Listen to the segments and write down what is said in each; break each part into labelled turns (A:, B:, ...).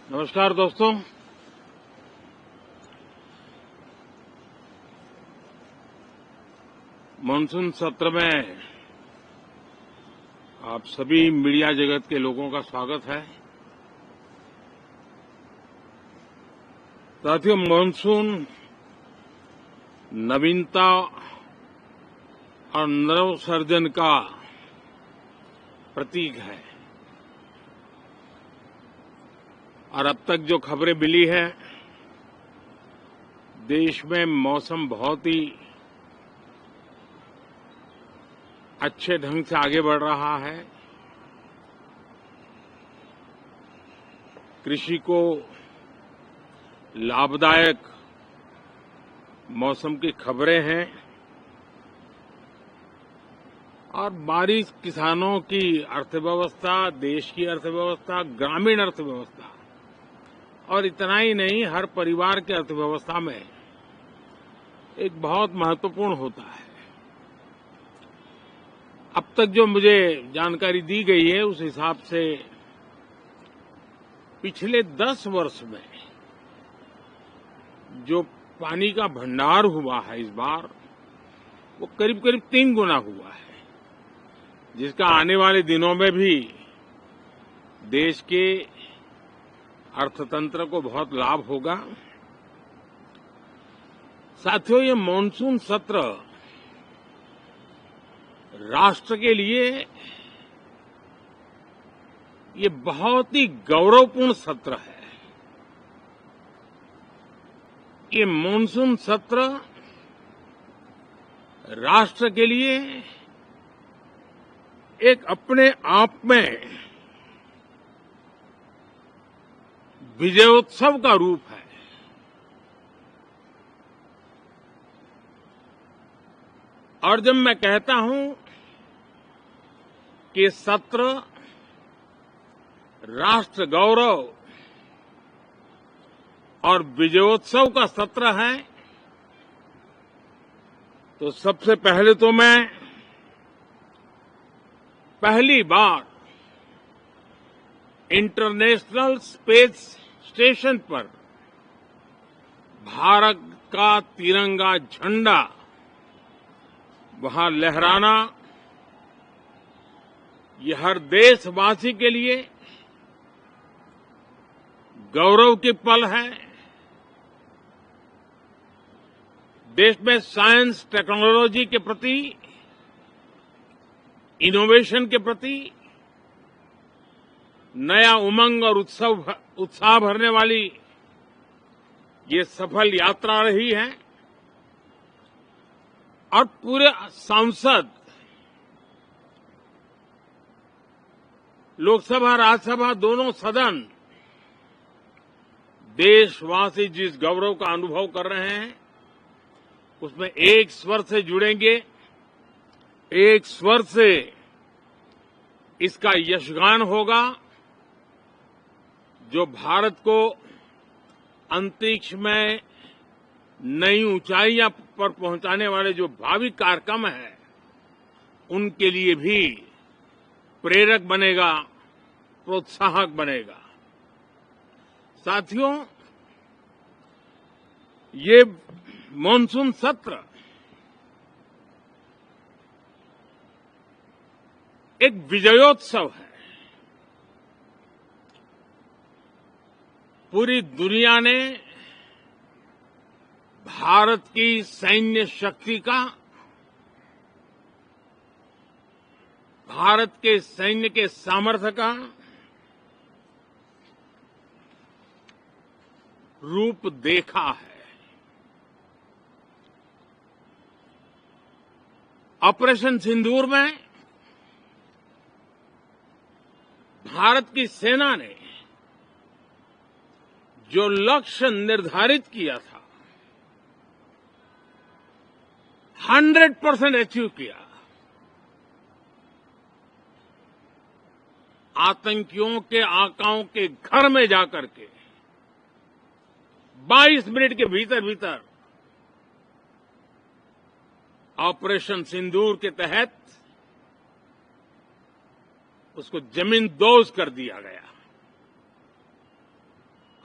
A: नमस्कार दोस्तों। मानसून सत्र में आप सभी मीडिया जगत के लोगों का स्वागत है। साथियों, मानसून नवीनता और नवसर्जन का प्रतीक है और अब तक जो खबरें मिली है, देश में मौसम बहुत ही अच्छे ढंग से आगे बढ़ रहा है। कृषि को लाभदायक मौसम की खबरें हैं और बारिश किसानों की अर्थव्यवस्था, देश की अर्थव्यवस्था, ग्रामीण अर्थव्यवस्था और इतना ही नहीं, हर परिवार की अर्थव्यवस्था में एक बहुत महत्वपूर्ण होता है। अब तक जो मुझे जानकारी दी गई है, उस हिसाब से पिछले 10 वर्ष में जो पानी का भंडार हुआ है इस बार, वो करीब करीब 3 गुना हुआ है, जिसका आने वाले दिनों में भी देश के अर्थतंत्र को बहुत लाभ होगा। साथियों, ये मानसून सत्र राष्ट्र के लिए ये बहुत ही गौरवपूर्ण सत्र है। ये मानसून सत्र राष्ट्र के लिए एक अपने आप में विजयोत्सव का रूप है। और जब मैं कहता हूं कि सत्र राष्ट्र गौरव और विजयोत्सव का सत्र है, तो सबसे पहले तो मैं पहली बार इंटरनेशनल स्पेस स्टेशन पर भारत का तिरंगा झंडा वहां लहराना, ये हर देशवासी के लिए गौरव की पल है। देश में साइंस टेक्नोलॉजी के प्रति, इनोवेशन के प्रति नया उमंग और उत्साह भरने वाली ये सफल यात्रा रही है और पूरे सांसद, लोकसभा राज्यसभा दोनों सदन देशवासी जिस गौरव का अनुभव कर रहे हैं, उसमें एक स्वर से जुड़ेंगे, एक स्वर से इसका यशगान होगा। जो भारत को अंतरिक्ष में नई ऊंचाइयां पर पहुंचाने वाले जो भावी कार्यक्रम हैं, उनके लिए भी प्रेरक बनेगा, प्रोत्साहक बनेगा। साथियों, ये मानसून सत्र एक विजयोत्सव है। पूरी दुनिया ने भारत की सैन्य शक्ति का, भारत के सैन्य के सामर्थ्य का रूप देखा है। ऑपरेशन सिंदूर में भारत की सेना ने जो लक्ष्य निर्धारित किया था, 100% अचीव किया। आतंकियों के आकाओं के घर में जाकर के 22 मिनट के भीतर भीतर ऑपरेशन सिंदूर के तहत उसको जमींदोज कर दिया गया।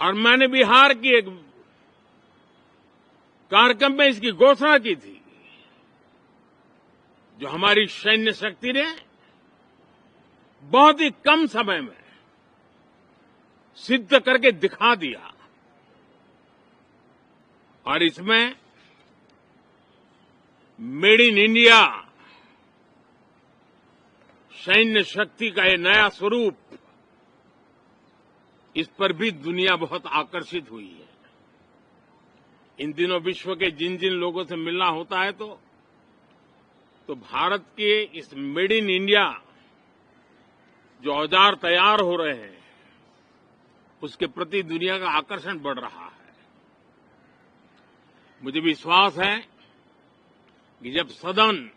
A: और मैंने बिहार की एक कार्यक्रम में इसकी घोषणा की थी, जो हमारी सैन्य शक्ति ने बहुत ही कम समय में सिद्ध करके दिखा दिया। और इसमें मेड इन इंडिया सैन्य शक्ति का ये नया स्वरूप, इस पर भी दुनिया बहुत आकर्षित हुई है। इन दिनों विश्व के जिन जिन लोगों से मिलना होता है तो भारत के इस मेड इन इंडिया जो औजार तैयार हो रहे हैं, उसके प्रति दुनिया का आकर्षण बढ़ रहा है। मुझे विश्वास है कि जब सदन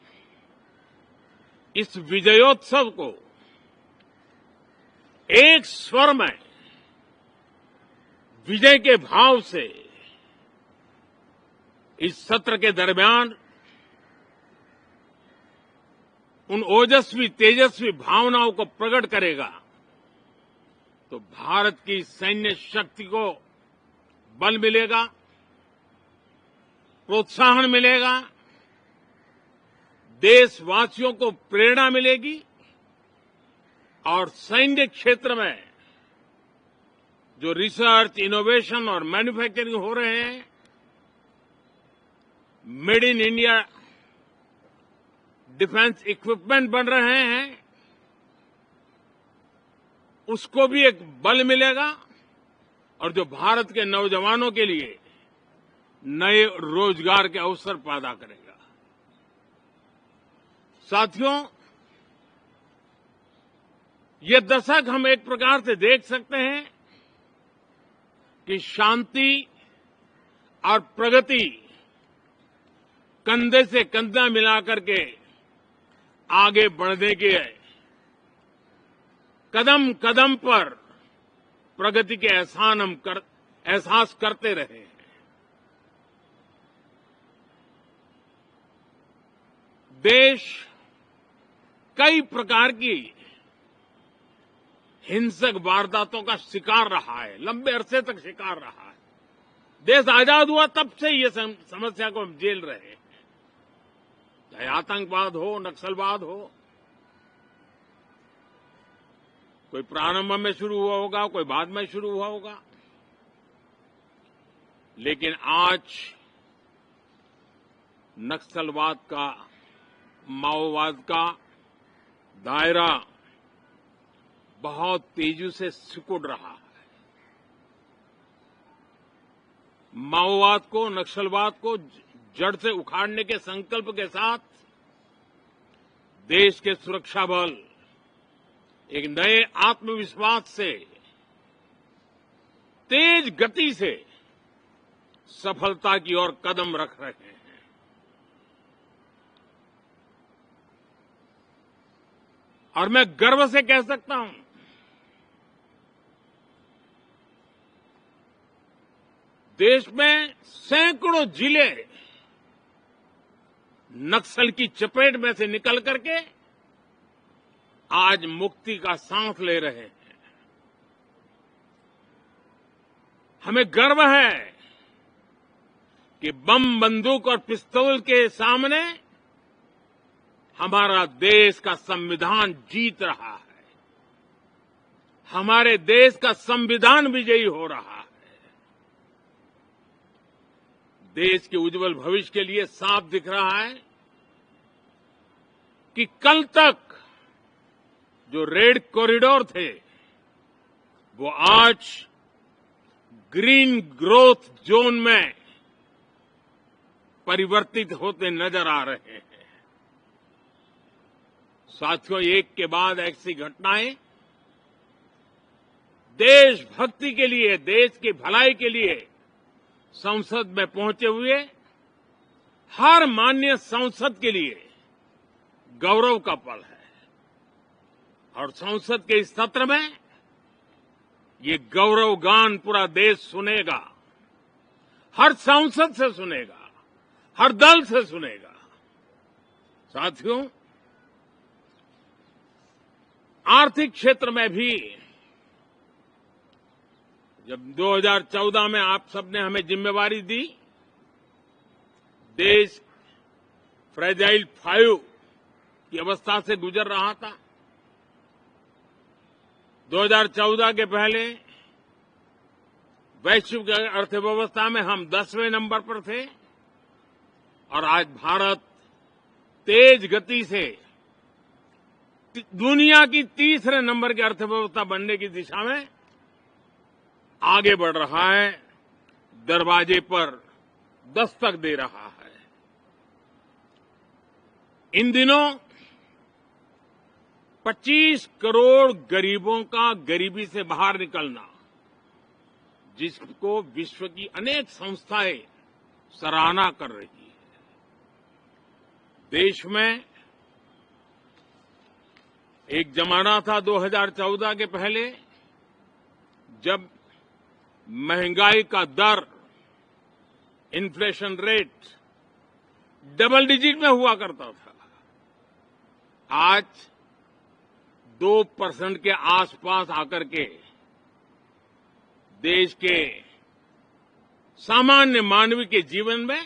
A: इस विजयोत्सव को एक स्वर में विजय के भाव से इस सत्र के दरमियान उन ओजस्वी तेजस्वी भावनाओं को प्रकट करेगा, तो भारत की सैन्य शक्ति को बल मिलेगा, प्रोत्साहन मिलेगा, देशवासियों को प्रेरणा मिलेगी और सैन्य क्षेत्र में जो रिसर्च, इनोवेशन और मैन्युफैक्चरिंग हो रहे हैं, made in India defence equipment बन रहे हैं, उसको भी एक बल मिलेगा और जो भारत के नौजवानों के लिए नए रोजगार के अवसर पैदा करेगा। साथियों, ये दशक हम एक प्रकार से देख सकते हैं कि शांति और प्रगति कंधे से कंधा मिलाकर के आगे बढ़ने के कदम कदम पर प्रगति के एहसास करते रहे हैं। देश कई प्रकार की हिंसक वारदातों का शिकार रहा है, लंबे अरसे तक शिकार रहा है। देश आजाद हुआ तब से ये समस्या को हम झेल रहे हैं, चाहे आतंकवाद हो, नक्सलवाद हो। कोई प्रारंभ में शुरू हुआ होगा, कोई बाद में शुरू हुआ होगा, लेकिन आज नक्सलवाद का, माओवाद का दायरा बहुत तेजी से सिकुड़ रहा है। माओवाद को, नक्सलवाद को जड़ से उखाड़ने के संकल्प के साथ देश के सुरक्षा बल एक नए आत्मविश्वास से, तेज गति से सफलता की ओर कदम रख रहे हैं। और मैं गर्व से कह सकता हूं, देश में सैकड़ों जिले नक्सल की चपेट में से निकल करके आज मुक्ति का सांस ले रहे हैं। हमें गर्व है कि बम, बंदूक और पिस्तौल के सामने हमारा देश का संविधान जीत रहा है, हमारे देश का संविधान विजयी हो रहा है। देश के उज्जवल भविष्य के लिए साफ दिख रहा है कि कल तक जो रेड कॉरिडोर थे, वो आज ग्रीन ग्रोथ जोन में परिवर्तित होते नजर आ रहे हैं। साथियों, एक के बाद ऐसी घटनाएं देशभक्ति के लिए, देश की भलाई के लिए संसद में पहुंचे हुए हर माननीय सांसद के लिए गौरव का पल है। और संसद के इस सत्र में ये गौरव गान पूरा देश सुनेगा, हर सांसद से सुनेगा, हर दल से सुनेगा। साथियों, आर्थिक क्षेत्र में भी जब 2014 में आप सबने हमें जिम्मेवारी दी, देश फ्रेजाइल 5 की अवस्था से गुजर रहा था। 2014 के पहले वैश्विक अर्थव्यवस्था में हम 10वें नंबर पर थे और आज भारत तेज गति से दुनिया की तीसरे नंबर की अर्थव्यवस्था बनने की दिशा में आगे बढ़ रहा है, दरवाजे पर दस्तक दे रहा है। इन दिनों 25 करोड़ गरीबों का गरीबी से बाहर निकलना, जिसको विश्व की अनेक संस्थाएं सराहना कर रही है। देश में एक जमाना था 2014 के पहले, जब महंगाई का दर, इन्फ्लेशन रेट डबल डिजिट में हुआ करता था। आज 2% के आसपास आकर के देश के सामान्य मानव के जीवन में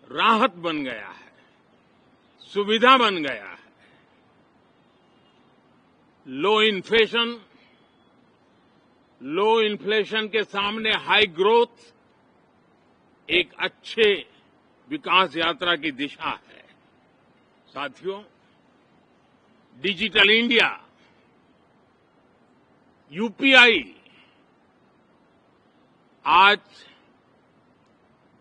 A: राहत बन गया है, सुविधा बन गया है। लो इन्फ्लेशन के सामने हाई ग्रोथ एक अच्छे विकास यात्रा की दिशा है। साथियों, डिजिटल इंडिया, यूपीआई आज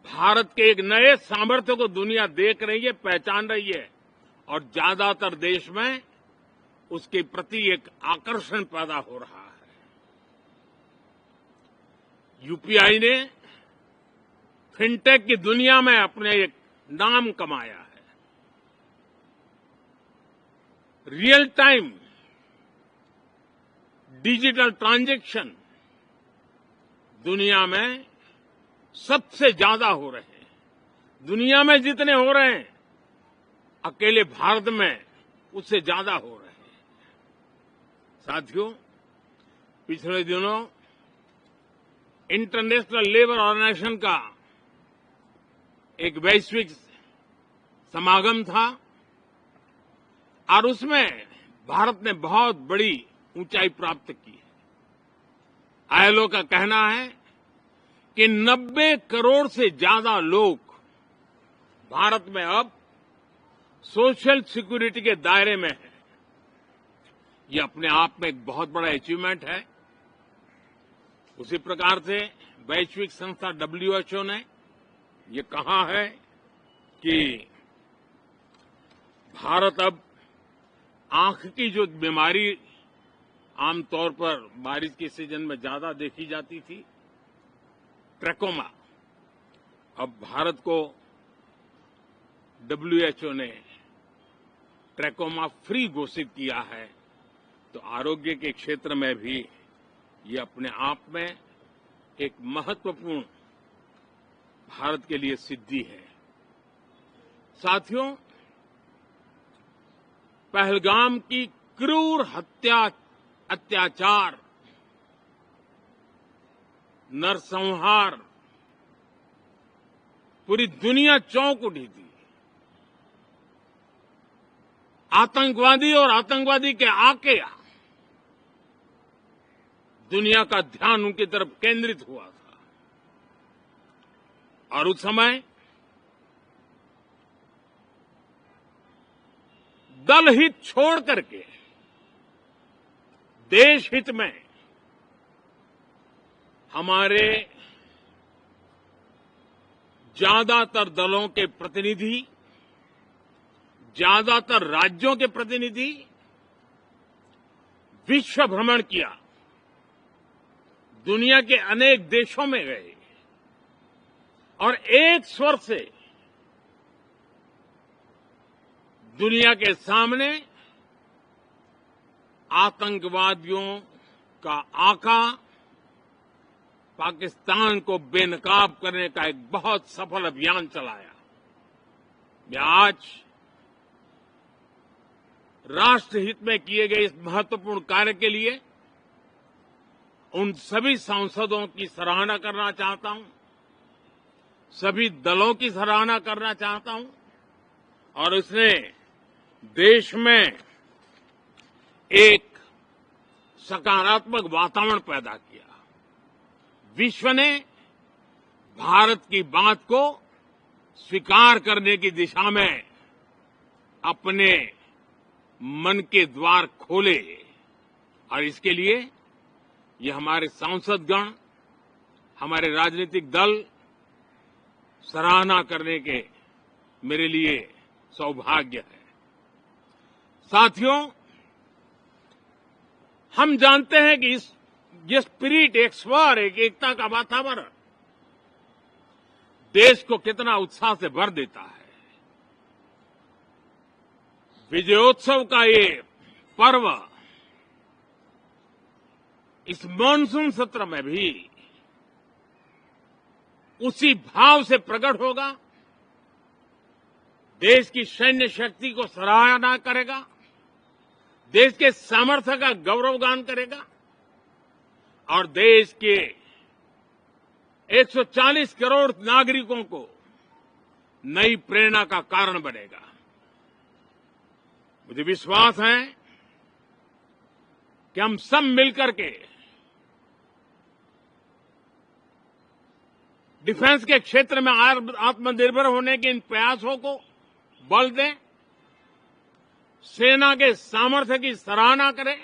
A: भारत के एक नए सामर्थ्य को दुनिया देख रही है, पहचान रही है और ज्यादातर देश में उसके प्रति एक आकर्षण पैदा हो रहा है। यूपीआई ने फिनटेक की दुनिया में अपने एक नाम कमाया है। रियल टाइम डिजिटल ट्रांजैक्शन दुनिया में सबसे ज्यादा हो रहे हैं। दुनिया में जितने हो रहे हैं, अकेले भारत में उससे ज्यादा हो रहे हैं। साथियों, पिछले दिनों इंटरनेशनल लेबर ऑर्गेनाइजेशन का एक वैश्विक समागम था और उसमें भारत ने बहुत बड़ी ऊंचाई प्राप्त की है। आईएलओ का कहना है कि 90 करोड़ से ज्यादा लोग भारत में अब सोशल सिक्योरिटी के दायरे में हैं। ये अपने आप में एक बहुत बड़ा अचीवमेंट है। उसी प्रकार से वैश्विक संस्था WHO ने ये कहा है कि भारत अब आंख की जो बीमारी आमतौर पर बारिश के सीजन में ज्यादा देखी जाती थी, ट्रैकोमा, अब भारत को WHO ने ट्रैकोमा फ्री घोषित किया है। तो आरोग्य के क्षेत्र में भी ये अपने आप में एक महत्वपूर्ण भारत के लिए सिद्धि है। साथियों, पहलगाम की क्रूर अत्याचार, नरसंहार पूरी दुनिया चौंक उठी थी। आतंकवादी और आतंकवादी के आके दुनिया का ध्यान उनकी तरफ केंद्रित हुआ था और उस समय दल हित छोड़ करके देश हित में हमारे ज्यादातर दलों के प्रतिनिधि, ज्यादातर राज्यों के प्रतिनिधि विश्व भ्रमण किया, दुनिया के अनेक देशों में गए और एक स्वर से दुनिया के सामने आतंकवादियों का आका पाकिस्तान को बेनकाब करने का एक बहुत सफल अभियान चलाया। मैं आज राष्ट्रहित में किए गए इस महत्वपूर्ण कार्य के लिए उन सभी सांसदों की सराहना करना चाहता हूं, सभी दलों की सराहना करना चाहता हूं और इसने देश में एक सकारात्मक वातावरण पैदा किया। विश्व ने भारत की बात को स्वीकार करने की दिशा में अपने मन के द्वार खोले और इसके लिए ये हमारे सांसदगण, हमारे राजनीतिक दल सराहना करने के मेरे लिए सौभाग्य है। साथियों, हम जानते हैं कि ये स्पिरिट, एक स्वर, एक एकता का वातावरण देश को कितना उत्साह से भर देता है। विजयोत्सव का ये पर्व इस मॉनसून सत्र में भी उसी भाव से प्रकट होगा। देश की सैन्य शक्ति को सराहना करेगा, देश के सामर्थ्य का गौरवगान करेगा और देश के 140 करोड़ नागरिकों को नई प्रेरणा का कारण बनेगा। मुझे विश्वास है कि हम सब मिलकर के डिफेंस के क्षेत्र में आत्मनिर्भर होने के इन प्रयासों को बल दें, सेना के सामर्थ्य की सराहना करें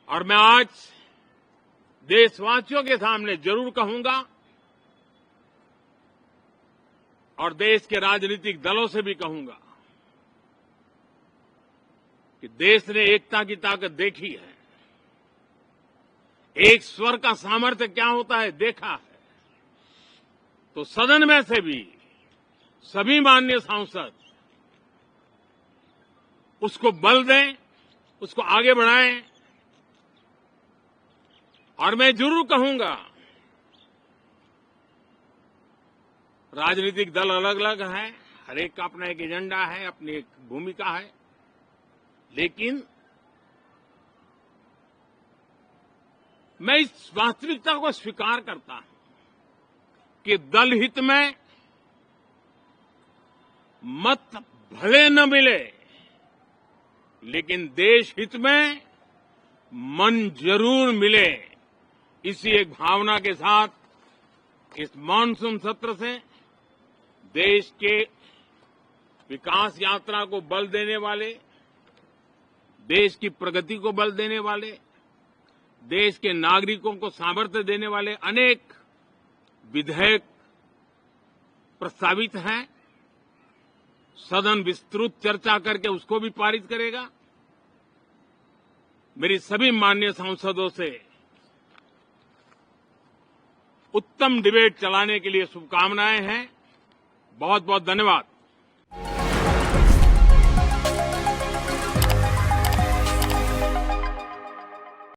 A: और मैं आज देशवासियों के सामने जरूर कहूंगा और देश के राजनीतिक दलों से भी कहूंगा कि देश ने एकता की ताकत देखी है, एक स्वर का सामर्थ्य क्या होता है देखा है। तो सदन में से भी सभी माननीय सांसद उसको बल दें, उसको आगे बढ़ाएं और मैं जरूर कहूंगा, राजनीतिक दल अलग अलग है, हर एक का अपना एक एजेंडा है, अपनी एक भूमिका है, लेकिन मैं इस वास्तविकता को स्वीकार करता हूं कि दल हित में मत भले न मिले, लेकिन देश हित में मन जरूर मिले। इसी एक भावना के साथ इस मॉनसून सत्र से देश के विकास यात्रा को बल देने वाले, देश की प्रगति को बल देने वाले, देश के नागरिकों को सामर्थ्य देने वाले अनेक विधेयक प्रस्तावित हैं। सदन विस्तृत चर्चा करके उसको भी पारित करेगा। मेरी सभी माननीय सांसदों से उत्तम डिबेट चलाने के लिए शुभकामनाएं हैं। बहुत बहुत धन्यवाद।